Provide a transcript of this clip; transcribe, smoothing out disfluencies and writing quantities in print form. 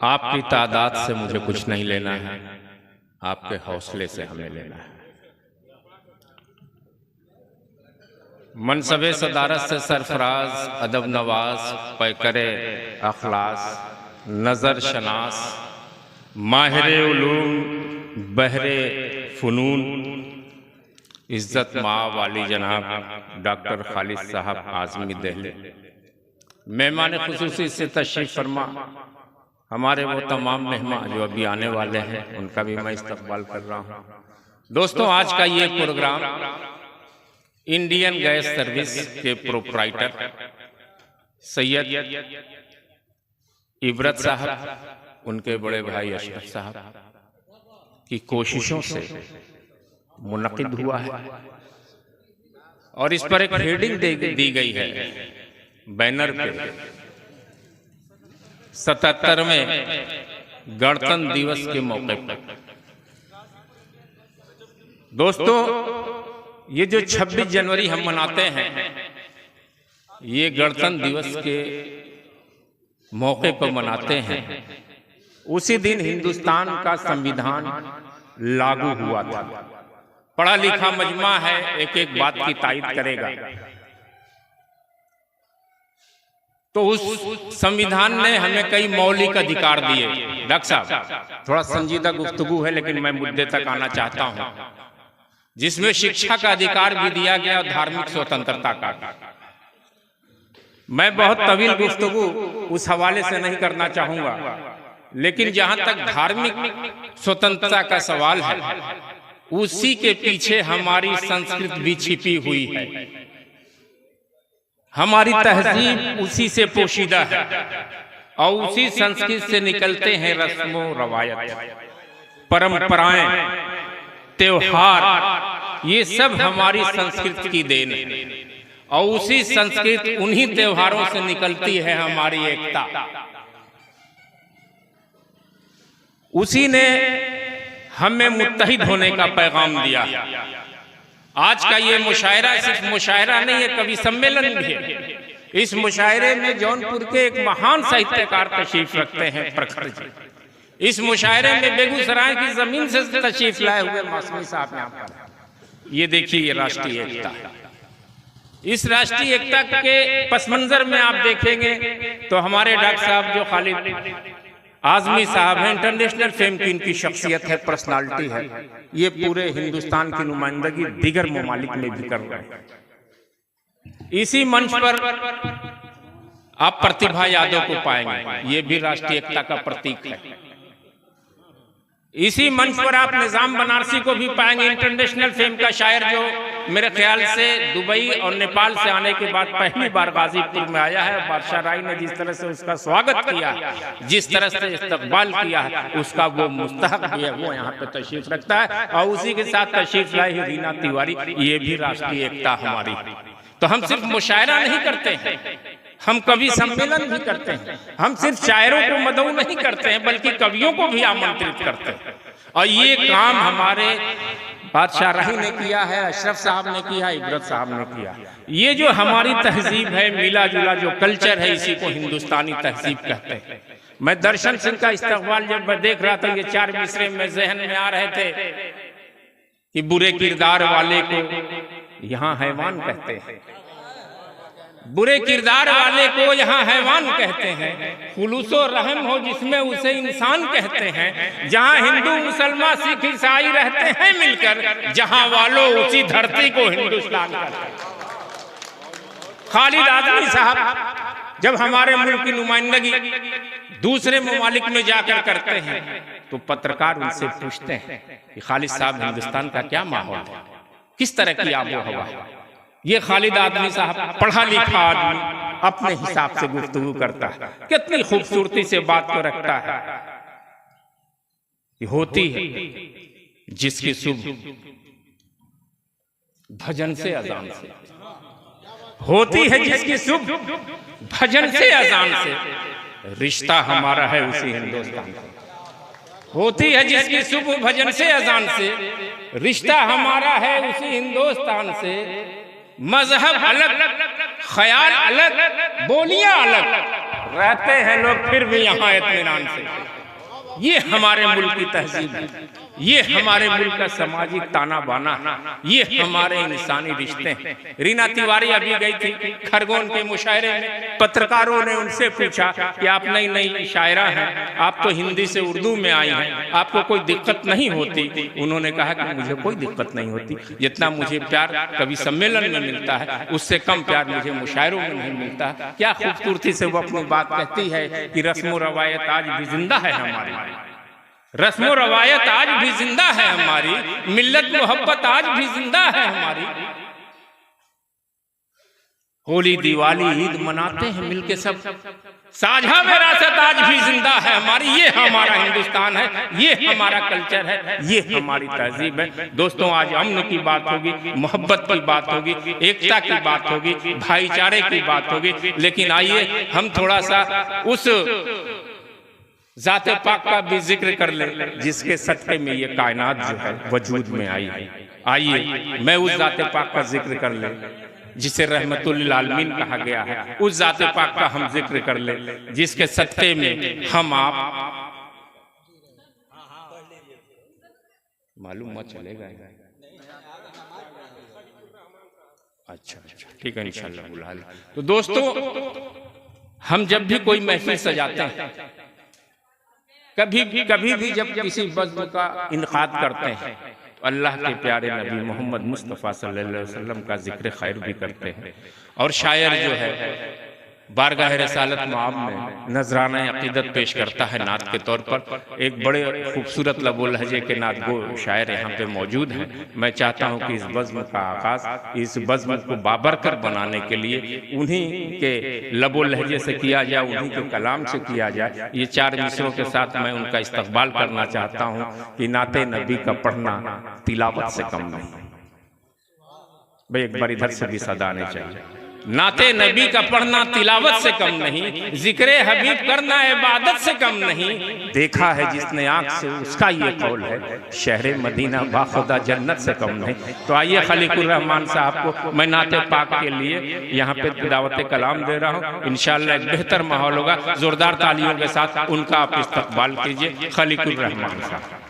आपकी तादाद से मुझे कुछ नहीं लेना है, आपके हौसले से हमें लेना है। मनसबे सदारत से सरफराज, अदब नवाज, पैकरे अखलास, नज़र शनास, माहिर उलूम, बहरे फ़ुनून, इज़्ज़त माँ वाली जनाब डॉक्टर खालिद साहब आज़मी दिल्ली, मेहमान खुसूसी से तशरीफ़ फरमा हमारे वो तमाम मेहमान जो अभी आने वाले हैं, उनका भी मैं इस्तकबाल कर रहा हूँ। दोस्तों, आज का ये प्रोग्राम इंडियन गैस सर्विस के प्रोप्राइटर सैयद इबरत साहब, उनके बड़े भाई अशरफ साहब की कोशिशों से मुनक़िद हुआ है और इस पर एक हेडिंग दी गई है बैनर पे, 77वें गणतंत्र दिवस के मौके पर। दोस्तों, ये जो 26 जनवरी हम मनाते हैं, ये गणतंत्र दिवस के मौके पर मनाते हैं। उसी दिन हिंदुस्तान का संविधान लागू हुआ था। पढ़ा लिखा मजमा है, एक एक बात की तायीद करेगा। तो उस संविधान ने हमें कई मौलिक अधिकार दिए। डॉक्टर साहब, थोड़ा संजीदा गुफ्तगू है, लेकिन मैं मुद्दे तक आना चाहता हूं, जिसमें शिक्षा का अधिकार भी दिया गया और धार्मिक स्वतंत्रता का। मैं बहुत तवील गुफ्तगू उस हवाले से नहीं करना चाहूंगा, लेकिन जहां तक धार्मिक स्वतंत्रता का सवाल है, उसी के पीछे हमारी संस्कृति भी छिपी हुई है। हमारी तहजीब उसी से पोशीदा है और उसी संस्कृति से निकलते हैं रस्मों रवायत, परंपराएं, त्योहार। ये सब हमारी संस्कृति की देन है और उसी संस्कृति, उन्हीं त्योहारों से निकलती है हमारी एकता। उसी ने हमें मुत्तहिद होने का पैगाम दिया। आज का ये मुशायरा सिर्फ मुशायरा नहीं है, कवि सम्मेलन भी है। इस मुशायरे में जौनपुर के एक महान साहित्यकार तशरीफ रखते हैं, प्रखर जी। इस मुशायरे में बेगूसराय की जमीन से तशरीफ लाए हुए मासूमी साहब यहाँ पर। ये देखिए, ये राष्ट्रीय एकता। इस राष्ट्रीय एकता के पस मंजर में आप देखेंगे तो हमारे डॉक्टर साहब जो खालिद आज़मी साहब हैं, इंटरनेशनल फेम की इनकी शख्सियत है, पर्सनालिटी है। ये पूरे हिंदुस्तान की नुमाइंदगी दीगर ममालिक में भी कर रहे हैं। इसी मंच पर आप प्रतिभा यादव को पाएंगे, ये भी राष्ट्रीय एकता का प्रतीक है। इसी मंच पर आप निजाम बनारसी को भी पाएंगे, इंटरनेशनल फेम का शायर, जो मेरे ख्याल से दुबई और नेपाल से आने के बाद पहली बार गाजीपुर में आया है। बादशाह राय ने जिस तरह से उसका स्वागत किया, जिस तरह से इस्तकबाल किया है, उसका वो मुस्तहक भी है, वो यहाँ पे तशरीफ रखता है। और उसी के साथ तशरीफ लाई रीना तिवारी, ये भी राष्ट्रीय एकता हमारी। तो हम सिर्फ मुशायरा नहीं करते हैं, हम कवि सम्मेलन भी करते हैं। हम सिर्फ शायरों को मदऊ नहीं करते हैं, बल्कि कवियों को भी आमंत्रित करते हैं। और ये काम हमारे बादशाह राही ने किया है, अशरफ साहब ने किया, इबरत साहब ने किया। ये जो हमारी तहजीब है, मिला जुला जो कल्चर है, इसी को हिंदुस्तानी तहजीब कहते हैं। मैं दर्शन सिंह का इस्तकबाल जब मैं देख रहा था, ये 4 मिसरे में जहन में आ रहे थे कि बुरे किरदार वाले को यहाँ हैवान कहते हैं, बुरे किरदार वाले को यहाँ हैवान कहते हैं। खुलूसो रहम हो जिसमें उसे इंसान कहते हैं। जहाँ हिंदू मुसलमान सिख ईसाई रहते हैं मिलकर, जहाँ वालों उसी धरती को हिंदुस्तान कहते हैं। खालिद आज़मी साहब जब हमारे मुल्क की नुमाइंदगी दूसरे ममालिक में जाकर करते हैं, तो पत्रकार उनसे पूछते हैं कि खालिद साहब, हिंदुस्तान का क्या माहौल है, किस तरह की आबो हवा है। ये खालिद आज़मी साहब पढ़ा लिखा आदमी अपने हिसाब से गुफ्तगू करता है, कितनी खूबसूरती से बात को रखता है। ये होती है जिसकी सुबह भजन से अजान से, होती है जिसकी सुबह भजन से अजान से, रिश्ता हमारा है उसी हिंदुस्तान से। होती है जिसकी सुबह भजन से अजान से, रिश्ता हमारा है उसी हिंदुस्तान से। मजहब अलग, ख्याल अलग, बोलियां अलग, रहते हैं लोग फिर भी यहाँ इत्मीनान से। ये हमारे मुल्क की तहजीब है, ये हमारे मुल्क का सामाजिक ताना बाना, ये हमारे इंसानी रिश्ते हैं। रीना तिवारी अभी गई थी खरगोन के मुशायरे में, पत्रकारों ने उनसे पूछा कि आप नई नई शायरा हैं, आप तो हिंदी से उर्दू में आई हैं, आपको कोई दिक्कत नहीं होती? उन्होंने कहा कि मुझे कोई दिक्कत नहीं होती, जितना मुझे प्यार कवि सम्मेलन में मिलता है उससे कम प्यार मुझे मुशायरों में नहीं मिलता। क्या खूबसूरती से वो अपनी बात कहती है कि रस्म रवायत आज भी जिंदा है हमारी, रस्म रवायत आज भी जिंदा है हमारी, मिल्लत मोहब्बत आज भी जिंदा है हमारी। होली दिवाली ईद मनाते हैं मिलके सब, साझा विरासत आज भी जिंदा है हमारी। ये हमारा हिंदुस्तान है, ये हमारा कल्चर है, ये हमारी तहजीब है। दोस्तों, आज अमन की बात होगी, मोहब्बत की बात होगी, एकता की बात होगी, भाईचारे की बात होगी, लेकिन आइए हम थोड़ा सा उस ज़ाते पाक का भी जिक्र कर ले जिसके सत्ते में ये कायनात जो है वजूद में आई है। आइए मैं उस ज़ाते पाक का जिक्र कर ले जिसे रहमतुल आलमीन कहा गया है, उस ज़ाते पाक का हम जिक्र कर ले जिसके सत्ते में हम आप मालूम मत चलेगा। अच्छा ठीक है, इंशाल्लाह बुला ले। तो दोस्तों, हम जब भी कोई महफिल सजाते हैं, कभी भी जब किसी बज़्म का इनकाद करते हैं तो अल्लाह के प्यारे नबी मोहम्मद मुस्तफ़ा सल्लल्लाहु अलैहि वसल्लम का जिक्र खैर भी करते हैं। और शायर जो है बारगाह रिसालत मआब में नजराना अक़ीदत पेश करता है नात के तौर पर। एक बड़े खूबसूरत लबो लहजे के नात गो शायर यहाँ पे मौजूद हैं। मैं चाहता हूँ कि इस बज़्म का आगाज़ इस बज़्म को बाबरकत बनाने के लिए उन्हीं के लबो लहजे से किया जाए, उन्हीं के कलाम से किया जाए। ये चार मिसरों के साथ मैं उनका इस्तक़बाल करना चाहता हूँ कि नाते नबी का पढ़ना तिलावत से कम नहीं। भाई एक बार इधर से भी सदा आने चाहिए। नाते नबी का पढ़ना तिलावत से कम नहीं, जिक्रे हबीब करना इबादत से कम नहीं। देखा है जिसने आंख से उसका ये कौल है, शहर मदीना बाखुदा जन्नत से कम नहीं। तो आइए खलीकुर रहमान साहब को मैं नाते पाक के लिए यहाँ पे दावत कलाम दे रहा हूँ। इंशाअल्लाह एक बेहतर माहौल होगा, जोरदार तालियों के साथ उनका आप इस्तकबाल कीजिए। खलीकुर रहमान साहब।